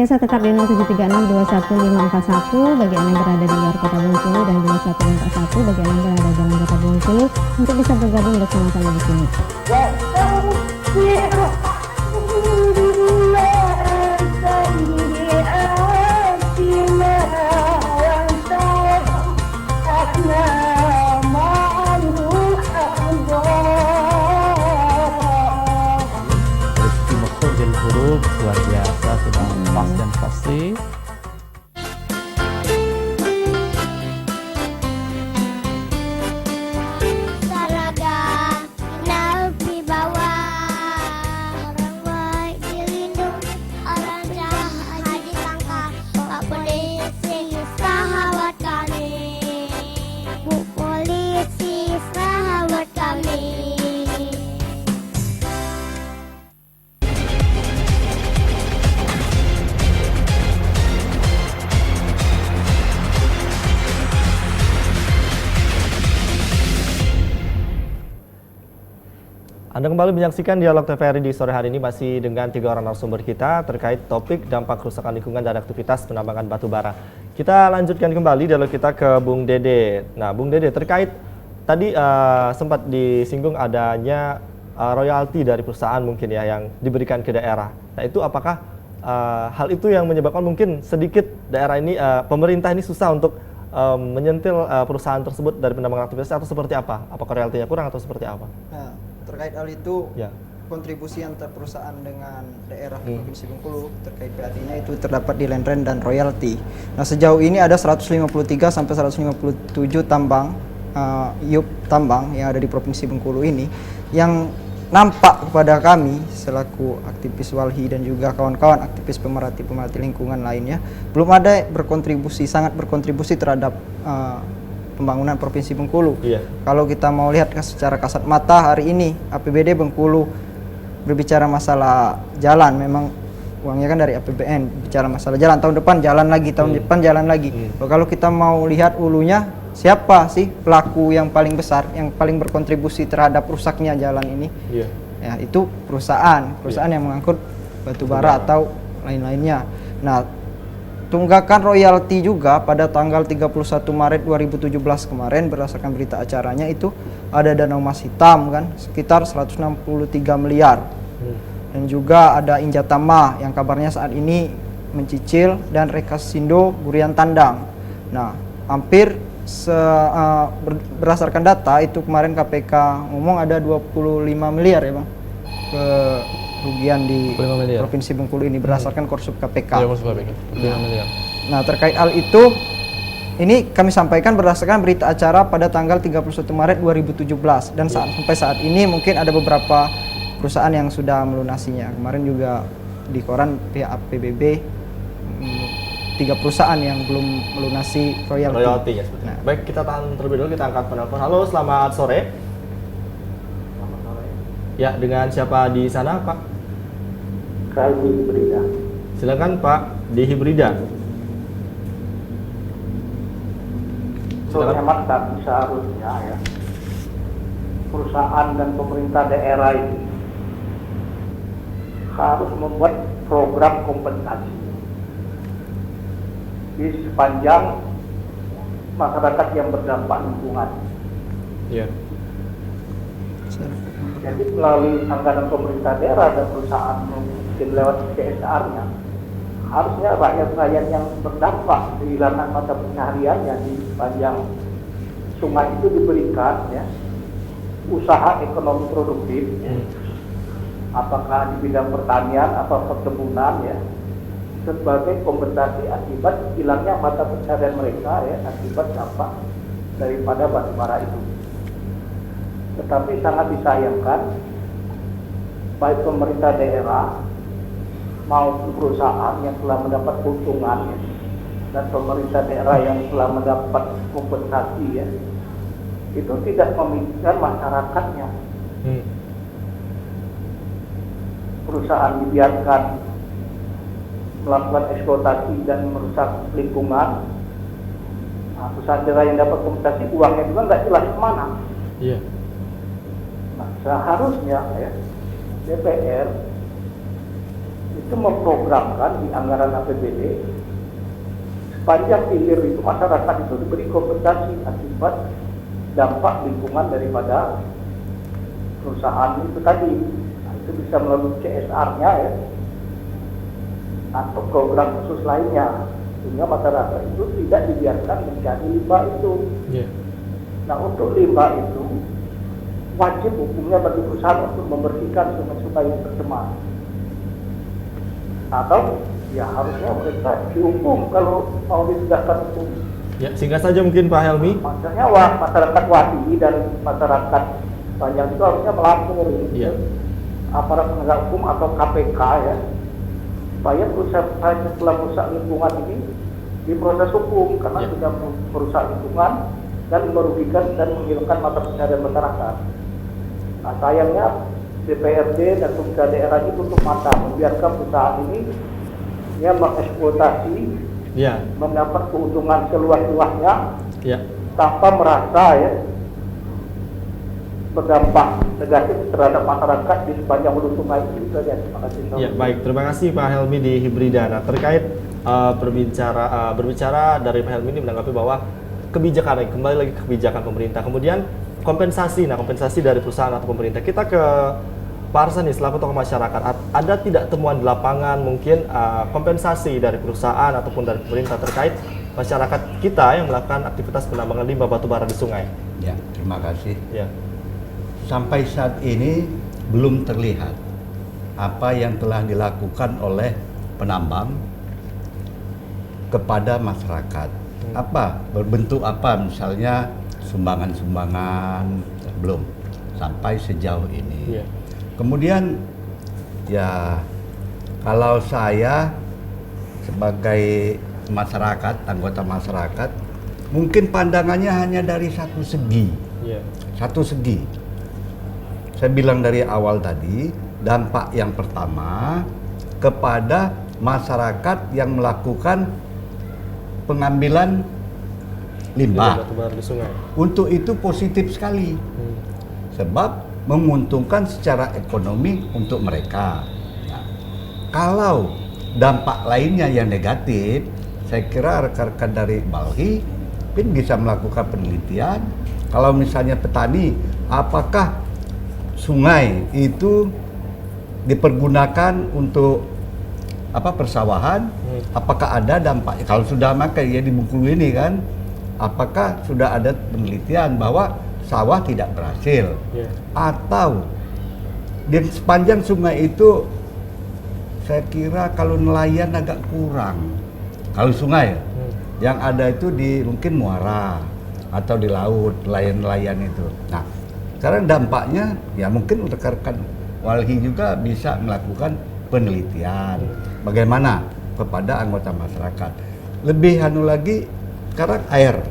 biasa tekap di 0736211541 bagi Anda yang berada di luar kota Bengkulu dan 2141 bagi Anda yang berada di dalam kota Bengkulu untuk bisa bergabung bersama kami di sini. Luar biasa, sudah pas dan pasti. Anda kembali menyaksikan Dialog TVRI di sore hari ini masih dengan 3 orang narasumber kita terkait topik dampak kerusakan lingkungan dan aktivitas penambangan batu bara. Kita lanjutkan kembali dialog kita ke Bung Dede. Nah, Bung Dede, terkait tadi sempat disinggung adanya royalti dari perusahaan mungkin ya yang diberikan ke daerah. Nah, itu apakah hal itu yang menyebabkan mungkin sedikit daerah ini, pemerintah ini susah untuk menyentil perusahaan tersebut dari penambangan aktivitas atau seperti apa? Apakah royaltinya kurang atau seperti apa? Nah, terkait hal itu, ya, kontribusi antar perusahaan dengan daerah Provinsi Bengkulu terkait PAT-nya itu terdapat di land rent dan royalti. Nah, sejauh ini ada 153 sampai 157 tambang IUP tambang yang ada di Provinsi Bengkulu ini yang nampak kepada kami selaku aktivis Walhi dan juga kawan-kawan aktivis pemerhati lingkungan lainnya belum ada sangat berkontribusi terhadap pembangunan Provinsi Bengkulu. Iya. Kalau kita mau lihat secara kasat mata hari ini APBD Bengkulu berbicara masalah jalan, memang uangnya kan dari APBN, bicara masalah jalan, tahun depan jalan lagi, tahun depan jalan lagi. Kalau kita mau lihat hulunya, siapa sih pelaku yang paling besar, yang paling berkontribusi terhadap rusaknya jalan ini? Iya. Ya, itu perusahaan yang mengangkut batu bara atau lain-lainnya. Nah, tunggakan royalti juga pada tanggal 31 Maret 2017 kemarin berdasarkan berita acaranya itu ada danau emas hitam kan sekitar 163 miliar. Dan juga ada Injatama yang kabarnya saat ini mencicil dan Rekasindo Burian Tandang. Nah, hampir berdasarkan data itu kemarin KPK ngomong ada 25 miliar ya Bang kerugian di Provinsi Bengkulu ini berdasarkan Korsup KPK. Nah, terkait hal itu ini kami sampaikan berdasarkan berita acara pada tanggal 31 Maret 2017 dan sampai saat ini mungkin ada beberapa perusahaan yang sudah melunasinya. Kemarin juga di koran pihak APBB 3 perusahaan yang belum melunasi royalti. Ya, nah, baik, kita tahan terlebih dulu, kita angkat penelpon. Halo, selamat sore. Ya, dengan siapa di sana, Pak? Di Hibrida. Silakan, Pak, di Hibrida. Hemat kami seharusnya ya perusahaan dan pemerintah daerah ini harus membuat program kompensasi di sepanjang masyarakat yang berdampak lingkungan. Iya. Jadi melalui anggaran pemerintah daerah dan perusahaan mungkin lewat CSR-nya, harusnya rakyat-rakyat yang berdampak kehilangan mata pencahariannya di sepanjang sungai itu diberikan ya usaha ekonomi produktif, apakah di bidang pertanian atau perkebunan ya, sebagai kompensasi akibat hilangnya mata pencaharian mereka ya akibat dampak daripada batu bara itu. Tetapi sangat disayangkan baik pemerintah daerah maupun perusahaan yang telah mendapat keuntungan ya, dan pemerintah daerah yang telah mendapat kompensasi ya, itu tidak memikirkan masyarakatnya. Perusahaan dibiarkan melakukan eksploitasi dan merusak lingkungan. Nah, perusahaan daerah yang dapat kompensasi uangnya juga nggak jelas kemana. Iya. Nah, seharusnya ya DPR itu memprogramkan di anggaran APBD sepanjang hilir itu masyarakat itu diberi kompensasi akibat dampak lingkungan daripada perusahaan itu tadi. Nah, itu bisa melalui CSR-nya ya, atau program khusus lainnya, sehingga masyarakat itu tidak dibiarkan mencari limbah itu. Nah, untuk limbah itu wajib hukumnya bagi perusahaan untuk membersihkan sungai-sungai yang tercemar. Atau ya harusnya mereka dihukum kalau mau ditegakkan hukum. Ya, singkat saja mungkin Pak Helmi. Maksudnya masyarakat Wadi dan masyarakat Panjang itu harusnya melapor aparat penegak hukum atau KPK ya, supaya perusahaan yang telah merusak lingkungan ini diproses hukum karena sudah merusak lingkungan dan merugikan dan menghilangkan mata pencaharian masyarakat. Nah, sayangnya DPRD dan pemerintah daerah itu tutup mata, membiarkan perusahaan ini mengeksploitasi, mendapat keuntungan seluas-luasnya, tanpa merasa berdampak negatif terhadap masyarakat di sepanjang hulu sungai itu saja. Terima kasih. Ya, baik, terima kasih Pak Helmi di Hibrida. Nah, terkait berbicara dari Pak Helmi ini menanggapi bahwa kebijakan, kembali lagi kebijakan pemerintah, kemudian kompensasi dari perusahaan atau pemerintah. Kita ke Pak Arsan nih, selaku tokoh masyarakat, ada tidak temuan di lapangan mungkin kompensasi dari perusahaan ataupun dari pemerintah terkait masyarakat kita yang melakukan aktivitas penambangan limbah batubara di sungai? Ya, terima kasih. Sampai saat ini belum terlihat apa yang telah dilakukan oleh penambang kepada masyarakat. Apa, berbentuk apa, misalnya sumbangan-sumbangan, belum sampai sejauh ini. Kemudian ya, kalau saya sebagai masyarakat, anggota masyarakat, mungkin pandangannya hanya dari satu segi. Satu segi. Saya bilang dari awal tadi, dampak yang pertama kepada masyarakat yang melakukan pengambilan limbah. Untuk itu positif sekali. Sebab menguntungkan secara ekonomi untuk mereka. Nah, kalau dampak lainnya yang negatif, saya kira rekan-rekan dari Balhi mungkin bisa melakukan penelitian. Kalau misalnya petani, apakah sungai itu dipergunakan untuk persawahan? Apakah ada dampak? Kalau sudah makai di Bengkulu ini kan, apakah sudah ada penelitian bahwa sawah tidak berhasil, atau di sepanjang sungai itu saya kira kalau nelayan agak kurang. Kalau sungai yang ada itu di mungkin muara atau di laut, nelayan-nelayan itu. Nah, sekarang dampaknya ya mungkin rekan-rekan Walhi juga bisa melakukan penelitian bagaimana kepada anggota masyarakat. Lebih lagi sekarang air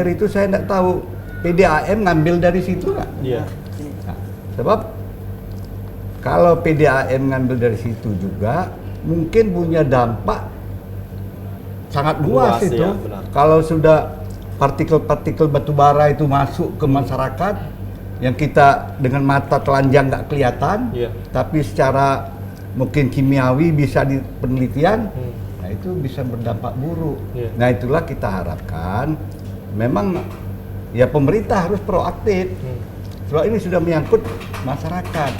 itu saya tidak tahu PDAM ngambil dari situ nggak? Nah, sebab kalau PDAM ngambil dari situ juga mungkin punya dampak sangat luas itu. Kalau sudah partikel-partikel batubara itu masuk ke masyarakat yang kita dengan mata telanjang nggak kelihatan, tapi secara mungkin kimiawi bisa di penelitian, nah itu bisa berdampak buruk. Nah, itulah kita harapkan memang ya pemerintah harus proaktif. Sebab ini sudah menyangkut masyarakat.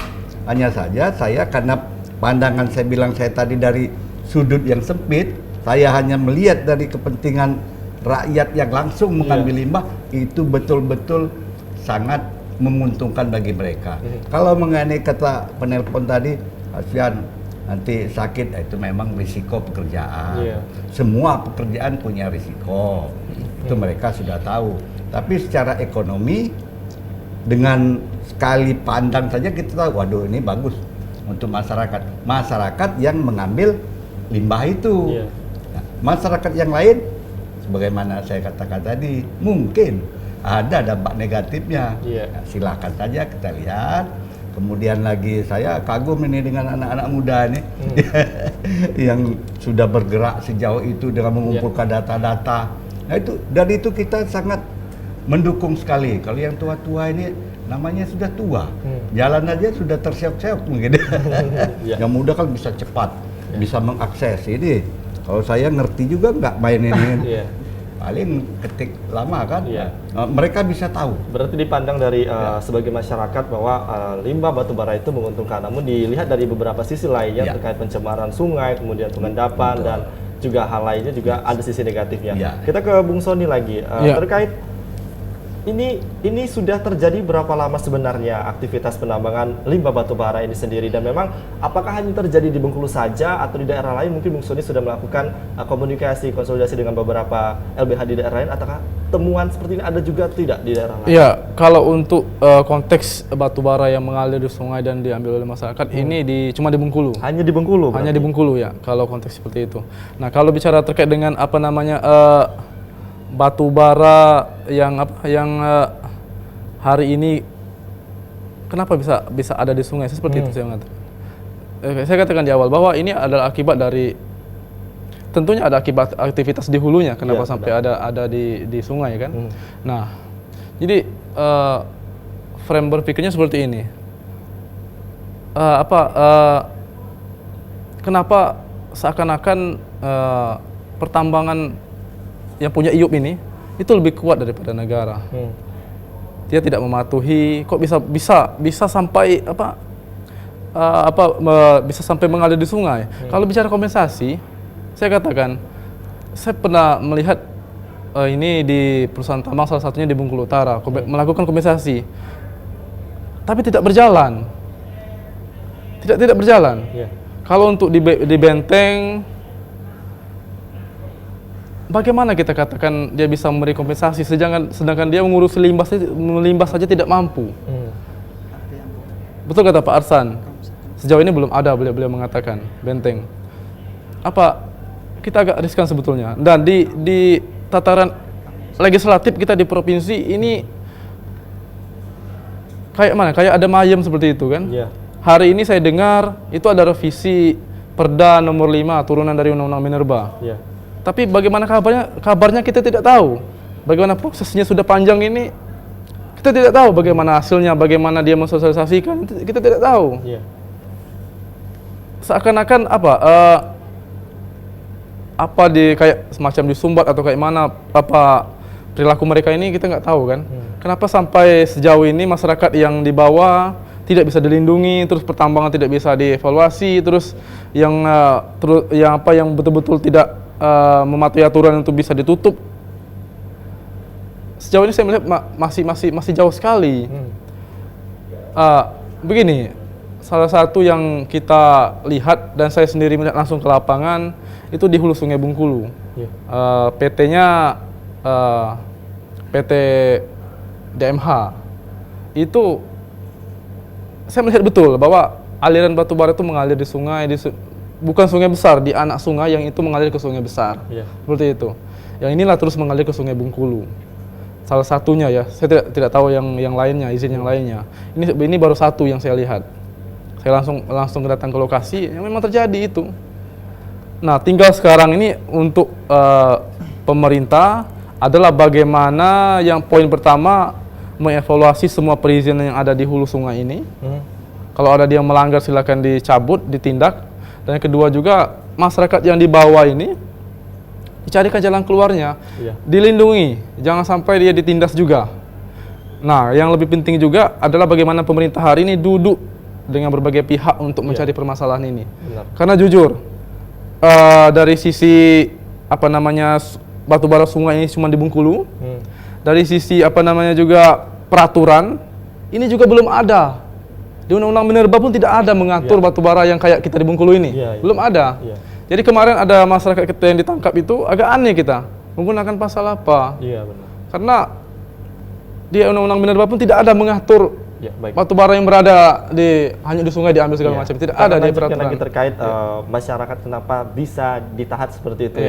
Hanya saja saya karena pandangan saya bilang saya tadi dari sudut yang sempit, saya hanya melihat dari kepentingan rakyat yang langsung mengambil limbah, itu betul-betul sangat menguntungkan bagi mereka. Kalau mengenai kata penelpon tadi, Alfian nanti sakit, itu memang risiko pekerjaan. Semua pekerjaan punya risiko. Itu mereka sudah tahu. Tapi secara ekonomi, dengan sekali pandang saja kita tahu, waduh ini bagus untuk masyarakat. Masyarakat yang mengambil limbah itu. Nah, masyarakat yang lain, sebagaimana saya katakan tadi, mungkin ada dampak negatifnya. Nah, silakan saja kita lihat. Kemudian lagi saya kagum ini dengan anak-anak muda ini yang sudah bergerak sejauh itu dengan mengumpulkan data-data. Nah itu, dari itu kita sangat mendukung sekali. Kalau yang tua-tua ini namanya sudah tua, jalan aja sudah terseok-seok mungkin. Yang muda kan bisa cepat, bisa mengakses ini. Kalau saya ngerti juga nggak main ini. Paling ketik lama kan, mereka bisa tahu. Berarti dipandang dari sebagai masyarakat bahwa limbah batubara itu menguntungkan, namun dilihat dari beberapa sisi lainnya terkait pencemaran sungai, kemudian pengendapan dan juga hal lainnya juga ada sisi negatifnya. Kita ke Bung Sony lagi terkait ini sudah terjadi berapa lama sebenarnya aktivitas penambangan limbah batubara ini sendiri, dan memang apakah hanya terjadi di Bengkulu saja atau di daerah lain? Mungkin Bung Sony sudah melakukan komunikasi, konsolidasi dengan beberapa LBH di daerah lain, ataukah temuan seperti ini ada juga tidak di daerah lain? Iya, kalau untuk konteks batubara yang mengalir di sungai dan diambil oleh masyarakat ini cuma di Bengkulu. Hanya di Bengkulu? Hanya di Bengkulu ya, kalau konteks seperti itu. Nah, kalau bicara terkait dengan apa namanya batubara yang hari ini kenapa bisa ada di sungai seperti itu saya mengatakan. Saya katakan di awal bahwa ini adalah akibat dari, tentunya ada akibat aktivitas di hulunya kenapa sampai ada di sungai kan. Nah, jadi frame berpikirnya seperti ini. Kenapa seakan-akan pertambangan yang punya IUP ini itu lebih kuat daripada negara. Dia tidak mematuhi, kok bisa sampai bisa sampai mengalir di sungai. Kalau bicara kompensasi, saya katakan saya pernah melihat ini di perusahaan tambang salah satunya di Bengkulu Utara melakukan kompensasi, tapi tidak berjalan. Tidak berjalan. Kalau untuk di Benteng, bagaimana kita katakan dia bisa memberi kompensasi sedangkan dia mengurus limbah saja tidak mampu. Betul kata Pak Arsan. Sejauh ini belum ada beliau mengatakan Benteng. Kita agak riskan sebetulnya. Dan di tataran legislatif kita di provinsi ini kayak mana? Kayak ada mayem seperti itu kan? Hari ini saya dengar itu ada revisi Perda nomor 5 turunan dari Undang-Undang Minerba. Tapi bagaimana kabarnya kita tidak tahu. Bagaimana prosesnya sudah panjang ini, kita tidak tahu bagaimana hasilnya, bagaimana dia mensosialisasikan, kita tidak tahu. Seakan-akan kayak semacam disumbat atau kayak mana perilaku mereka ini kita nggak tahu kan. Kenapa sampai sejauh ini masyarakat yang di bawah tidak bisa dilindungi, terus pertambangan tidak bisa dievaluasi, terus yang betul-betul tidak mematuhi aturan untuk bisa ditutup. Sejauh ini saya melihat masih jauh sekali. Begini, salah satu yang kita lihat dan saya sendiri melihat langsung ke lapangan itu di hulu Sungai Bengkulu. PT-nya PT DMH. Itu saya melihat betul bahwa aliran batubara itu mengalir di sungai, bukan sungai besar, di anak sungai yang itu mengalir ke sungai besar. Seperti itu. Yang inilah terus mengalir ke Sungai Bengkulu. Salah satunya ya, saya tidak tahu yang lainnya, izin yang lainnya. Ini baru satu yang saya lihat. Saya langsung datang ke lokasi, yang memang terjadi itu. Nah, tinggal sekarang ini untuk pemerintah adalah bagaimana yang poin pertama mengevaluasi semua perizinan yang ada di hulu sungai ini. Kalau ada yang melanggar silakan dicabut, ditindak. Dan yang kedua juga masyarakat yang di bawah ini dicarikan jalan keluarnya, dilindungi, jangan sampai dia ditindas juga. Nah, yang lebih penting juga adalah bagaimana pemerintah hari ini duduk dengan berbagai pihak untuk mencari permasalahan ini. Karena jujur, dari sisi batubara sungai ini cuma di Bengkulu, dari sisi juga peraturan ini juga belum ada. Di Undang-Undang Minerba pun tidak ada mengatur batubara yang kayak kita di Bengkulu ini. Belum ada. Jadi kemarin ada masyarakat kita yang ditangkap itu agak aneh kita. Menggunakan pasal apa? Karena di Undang-Undang Minerba pun tidak ada mengatur batubara yang berada hanya di sungai diambil segala macam. Tidak ada di peraturan. Lagi terkait masyarakat kenapa bisa ditahan seperti itu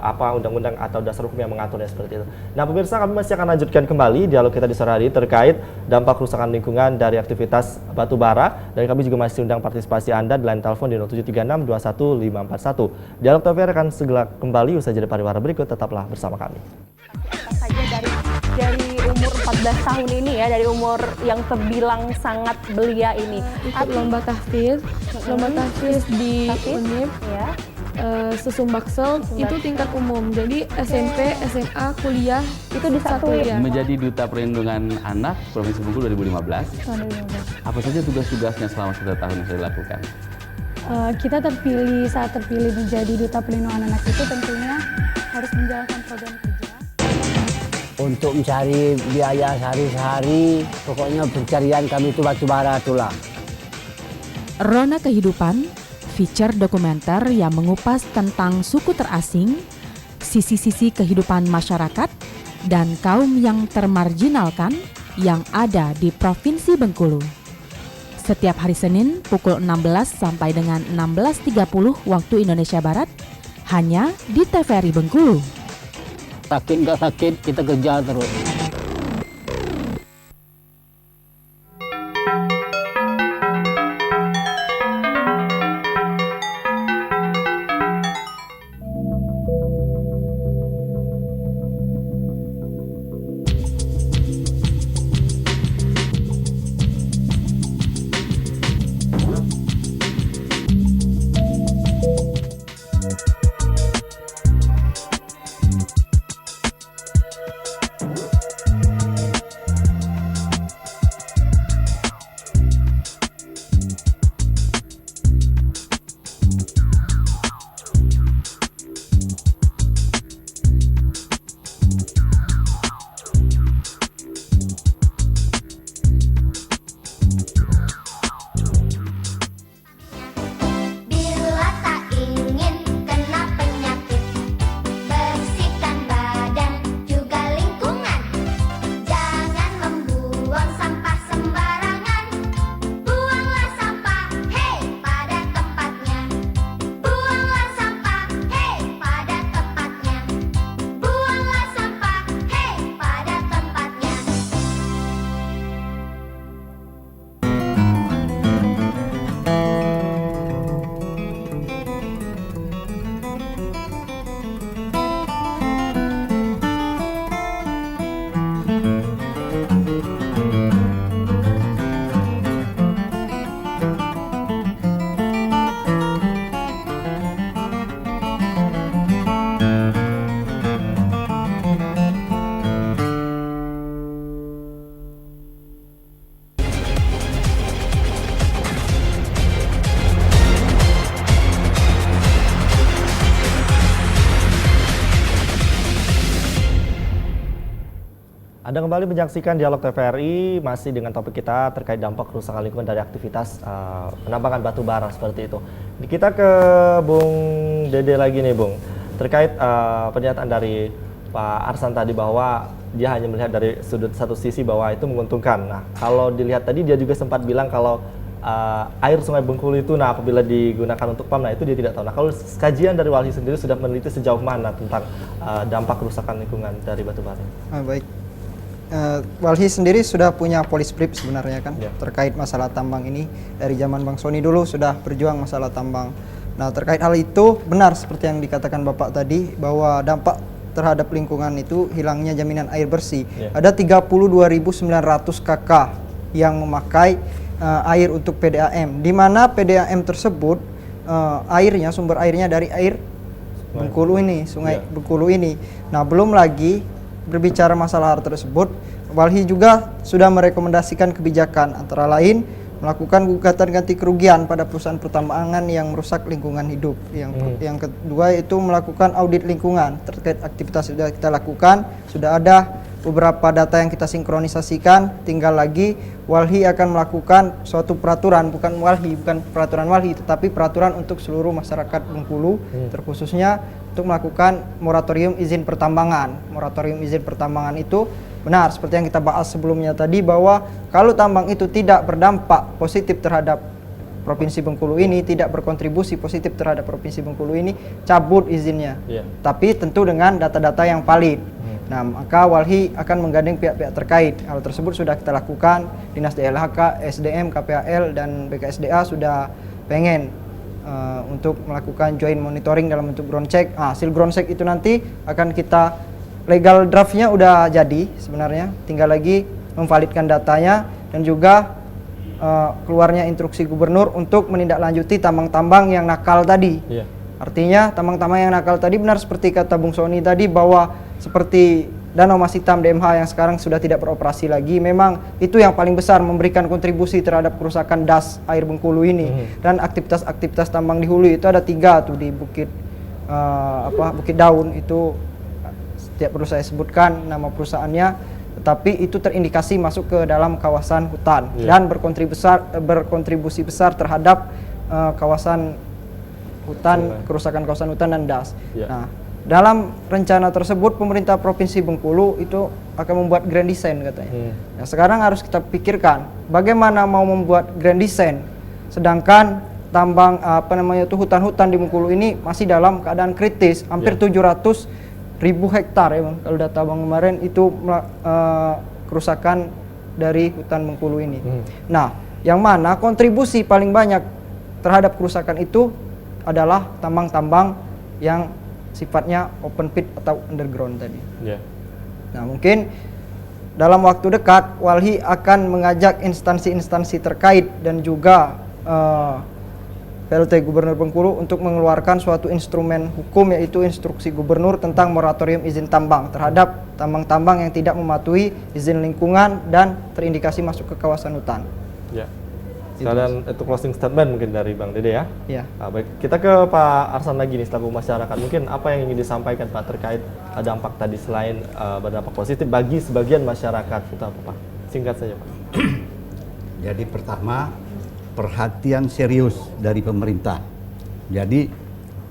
apa undang-undang atau dasar hukum yang mengaturnya seperti itu. Nah, pemirsa, kami masih akan lanjutkan kembali dialog kita di sore hari terkait dampak kerusakan lingkungan dari aktivitas batubara, dan kami juga masih undang partisipasi Anda di line telepon di 0736 21541. Dialog TVRI akan segera kembali usai jeda pariwara berikut, tetaplah bersama kami. Apa saja dari 14 tahun ini ya, dari umur yang terbilang sangat belia ini? Ikut lomba tahfiz di UNIF, ya. Susumbaksel itu tingkat umum, jadi SMP, SMA, kuliah itu disatuin. Menjadi Duta Perlindungan Anak Provinsi Bengkulu 2015. Apa saja tugas-tugasnya selama 1 tahun yang sudah dilakukan? Kita saat terpilih menjadi Duta Perlindungan Anak itu tentunya harus menjalankan program kerja. Untuk mencari biaya sehari-hari, pokoknya pencarian kami itu batu bara itulah. Rona Kehidupan, feature dokumenter yang mengupas tentang suku terasing, sisi-sisi kehidupan masyarakat, dan kaum yang termarginalkan yang ada di Provinsi Bengkulu. Setiap hari Senin pukul 16 sampai dengan 16.30 waktu Indonesia Barat, hanya di TVRI Bengkulu. Sakit nggak sakit, kita kerja terus. Anda kembali menyaksikan Dialog TVRI, masih dengan topik kita terkait dampak kerusakan lingkungan dari aktivitas penambangan batu bara seperti itu. Kita ke Bung Dede lagi nih Bung, terkait pernyataan dari Pak Arsan tadi bahwa dia hanya melihat dari sudut satu sisi bahwa itu menguntungkan. Nah, kalau dilihat tadi dia juga sempat bilang kalau air Sungai Bengkulu itu, nah apabila digunakan untuk PAM, nah itu dia tidak tahu. Nah, kalau kajian dari Walhi sendiri sudah meneliti sejauh mana tentang dampak kerusakan lingkungan dari batu bara? Baik. Walhi sendiri sudah punya polis brief sebenarnya kan terkait masalah tambang ini. Dari zaman Bang Soni dulu sudah berjuang masalah tambang. Nah, terkait hal itu benar seperti yang dikatakan Bapak tadi bahwa dampak terhadap lingkungan itu hilangnya jaminan air bersih. Ada 32.900 KK yang memakai air untuk PDAM, di mana PDAM tersebut airnya, sumber airnya dari air Bengkulu ini, Sungai Bengkulu ini. Nah, belum lagi berbicara masalah hal tersebut, Walhi juga sudah merekomendasikan kebijakan antara lain melakukan gugatan ganti kerugian pada perusahaan pertambangan yang merusak lingkungan hidup. Yang kedua itu melakukan audit lingkungan terkait aktivitas sudah kita lakukan, sudah ada beberapa data yang kita sinkronisasikan, tinggal lagi Walhi akan melakukan suatu peraturan, bukan peraturan Walhi, tetapi peraturan untuk seluruh masyarakat Bengkulu, terkhususnya untuk melakukan moratorium izin pertambangan. Moratorium izin pertambangan itu benar seperti yang kita bahas sebelumnya tadi, bahwa kalau tambang itu tidak berdampak positif terhadap Provinsi Bengkulu ini, tidak berkontribusi positif terhadap Provinsi Bengkulu ini, cabut izinnya. Tapi tentu dengan data-data yang valid. Nah, maka Walhi akan menggandeng pihak-pihak terkait. Hal tersebut sudah kita lakukan. Dinas DLHK, SDM, KPAL, dan BKSDA sudah pengen untuk melakukan joint monitoring dalam bentuk ground check. Hasil ground check itu nanti akan kita legal draftnya udah jadi sebenarnya, tinggal lagi memvalidkan datanya dan juga keluarnya instruksi gubernur untuk menindaklanjuti tambang-tambang yang nakal tadi. Artinya tambang-tambang yang nakal tadi benar seperti kata Bung Sony tadi, bahwa seperti Danau Mas Hitam DMH yang sekarang sudah tidak beroperasi lagi, memang itu yang paling besar memberikan kontribusi terhadap kerusakan das air Bengkulu ini. Dan aktivitas-aktivitas tambang di hulu itu ada 3 tuh di Bukit Daun, itu tidak perlu saya sebutkan nama perusahaannya, tetapi itu terindikasi masuk ke dalam kawasan hutan dan berkontribusi besar terhadap kawasan hutan, kerusakan kawasan hutan dan das. Nah, dalam rencana tersebut pemerintah Provinsi Bengkulu itu akan membuat grand design katanya. Nah, sekarang harus kita pikirkan bagaimana mau membuat grand design sedangkan tambang hutan-hutan di Bengkulu ini masih dalam keadaan kritis, hampir 700.000 hektar ya Bang. Kalau data Bang kemarin itu kerusakan dari hutan Bengkulu ini. Nah, yang mana kontribusi paling banyak terhadap kerusakan itu adalah tambang-tambang yang sifatnya open pit atau underground tadi. Nah, mungkin dalam waktu dekat Walhi akan mengajak instansi-instansi terkait dan juga PLT Gubernur Bengkulu untuk mengeluarkan suatu instrumen hukum, yaitu instruksi gubernur tentang moratorium izin tambang terhadap tambang-tambang yang tidak mematuhi izin lingkungan dan terindikasi masuk ke kawasan hutan. Sekalian itu closing statement mungkin dari Bang Dede ya. Nah, baik, kita ke Pak Arsan lagi nih selaku masyarakat. Mungkin apa yang ingin disampaikan Pak terkait dampak tadi selain berdampak positif bagi sebagian masyarakat itu apa Pak? Singkat saja Pak. Jadi pertama, perhatian serius dari pemerintah. Jadi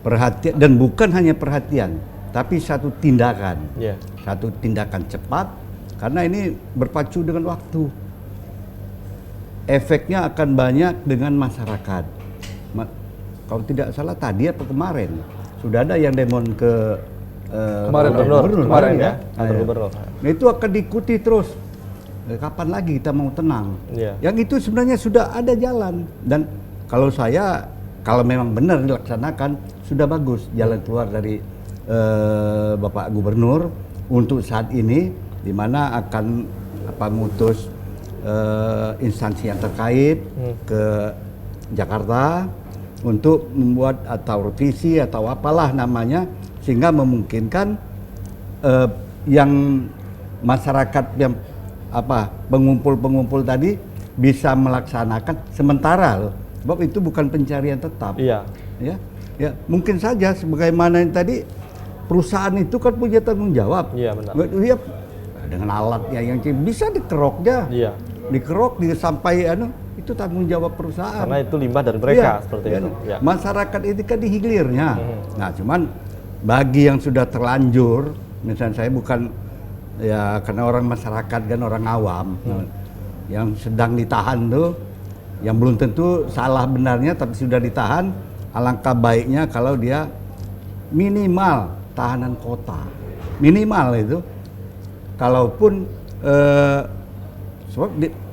perhatian, dan bukan hanya perhatian, tapi satu tindakan. Satu tindakan cepat, karena ini berpacu dengan waktu. Efeknya akan banyak dengan masyarakat. Kalau tidak salah tadi apa kemarin sudah ada yang demon ke kemarin ya. Gubernur. Nah, itu akan diikuti terus. Kapan lagi kita mau tenang? Yang itu sebenarnya sudah ada jalan, dan kalau memang benar dilaksanakan sudah bagus jalan keluar dari Bapak Gubernur untuk saat ini, di mana akan mengutus instansi yang terkait ke Jakarta untuk membuat atau revisi atau apalah namanya, sehingga memungkinkan yang masyarakat yang pengumpul-pengumpul tadi bisa melaksanakan sementara loh. Sebab itu bukan pencarian tetap. Ya, mungkin saja sebagaimana yang tadi perusahaan itu kan punya tanggung jawab. Benar. Dia dengan alatnya yang bisa dikeroknya. Dikerok sampai itu tanggung jawab perusahaan. Karena itu limbah dari mereka seperti itu. Masyarakat itu kan di hilirnya. Nah, cuman bagi yang sudah terlanjur, misalnya saya bukan karena orang masyarakat kan orang awam, yang sedang ditahan tuh, yang belum tentu salah benarnya tapi sudah ditahan, alangkah baiknya kalau dia minimal tahanan kota, minimal itu, kalaupun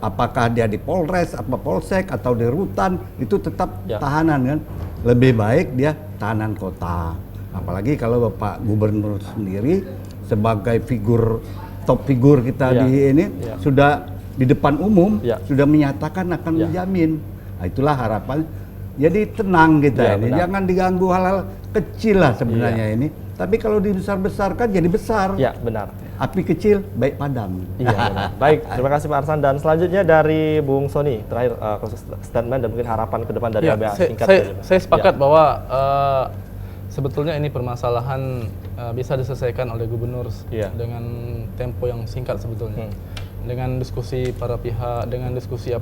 apakah dia di Polres, Polsek atau di Rutan, itu tetap tahanan kan, lebih baik dia tahanan kota. Apalagi kalau Bapak Gubernur sendiri sebagai top figur kita di ini sudah di depan umum sudah menyatakan akan menjamin. Nah, itulah harapan. Jadi tenang kita ini, jangan diganggu hal-hal kecil lah sebenarnya ini. Tapi kalau dibesar-besarkan jadi besar. Benar. Api kecil baik padam. Baik, terima kasih Pak Arsan, dan selanjutnya dari Bung Sony terakhir statement dan mungkin harapan ke depan dari ABA singkat. Saya sepakat bahwa sebetulnya ini permasalahan bisa diselesaikan oleh gubernur dengan tempo yang singkat sebetulnya. Dengan diskusi para pihak, dengan diskusi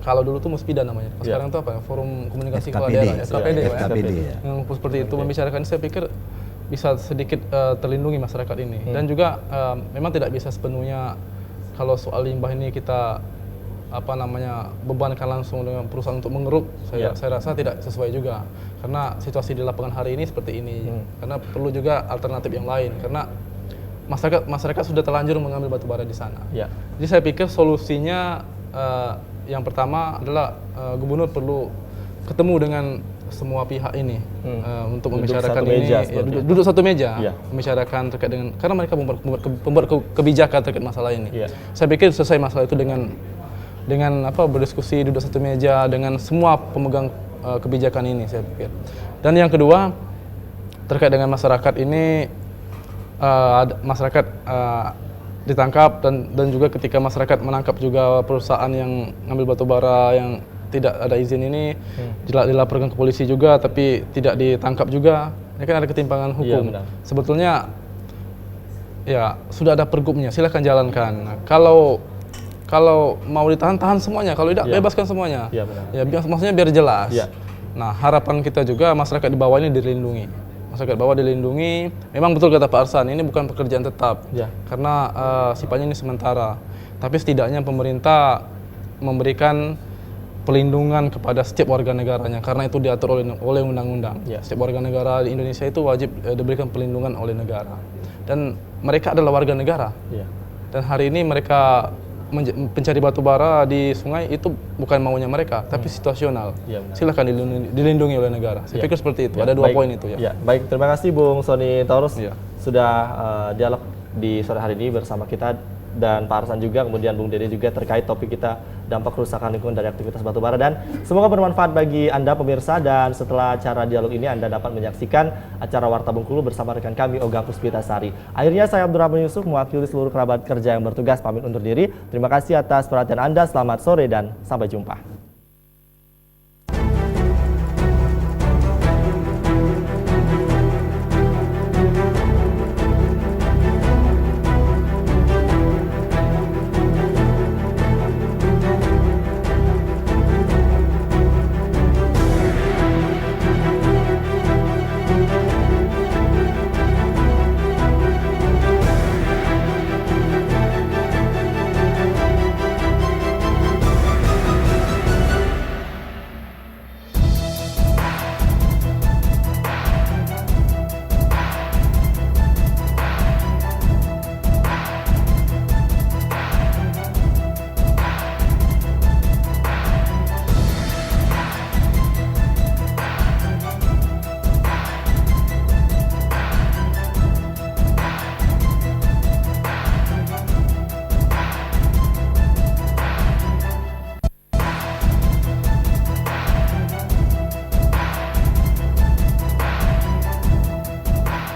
kalau dulu tuh Muspida namanya, sekarang itu apa? Forum Komunikasi Kepala Daerah, SKPD. Yang seperti itu membicarakan, saya pikir bisa sedikit terlindungi masyarakat ini. Dan juga memang tidak bisa sepenuhnya kalau soal limbah ini kita bebankan langsung dengan perusahaan untuk mengeruk. Saya rasa tidak sesuai juga, karena situasi di lapangan hari ini seperti ini. Karena perlu juga alternatif yang lain, karena masyarakat sudah terlanjur mengambil batu bara di sana. Jadi saya pikir solusinya yang pertama adalah gubernur perlu ketemu dengan semua pihak ini untuk Duduk membicarakan satu ini, meja ya, seperti duduk satu meja, Iya. membicarakan terkait dengan, karena mereka pembuat kebijakan terkait masalah ini. Iya. Saya pikir selesai masalah itu dengan apa, berdiskusi, duduk satu meja dengan semua pemegang kebijakan ini, saya pikir. Dan yang kedua, terkait dengan masyarakat ini, masyarakat ditangkap dan juga ketika masyarakat menangkap juga perusahaan yang ngambil batu bara yang tidak ada izin ini, dilaporkan ke polisi juga tapi tidak ditangkap juga. Ini kan ada ketimpangan hukum. Iya, benar. Sebetulnya ya sudah ada pergubnya, silahkan jalankan. Nah, kalau mau ditahan, tahan semuanya. Kalau tidak, bebaskan semuanya. Iya, benar. Ya, maksudnya biar jelas. Iya. Nah, harapan kita juga masyarakat di bawah ini dilindungi. Masyarakat bawah dilindungi. Memang betul kata Pak Arsan, ini bukan pekerjaan tetap. Ya. Karena sifatnya ini sementara. Tapi setidaknya pemerintah memberikan pelindungan kepada setiap warga negaranya karena itu diatur oleh undang-undang. Ya. Setiap warga negara di Indonesia itu wajib diberikan pelindungan oleh negara. Dan mereka adalah warga negara. Ya. Dan hari ini mereka pencari batu bara di sungai itu bukan maunya mereka, tapi situasional. Ya, benar. Silakan dilindungi oleh negara. Saya pikir seperti itu. Ada dua poin itu ya. Ya, baik. Terima kasih Bung Sony Taurus Ya. sudah dialog di sore hari ini bersama kita, dan Pak Arsan juga, kemudian Bung Dede juga terkait topik kita dampak kerusakan lingkungan dari aktivitas batubara, dan semoga bermanfaat bagi Anda pemirsa. Dan setelah acara dialog ini Anda dapat menyaksikan acara Warta Bengkulu bersama rekan kami Oga Puspitasari. Akhirnya saya Abdurrahman Yusuf mewakili seluruh kerabat kerja yang bertugas pamit undur diri. Terima kasih atas perhatian Anda, selamat sore dan sampai jumpa.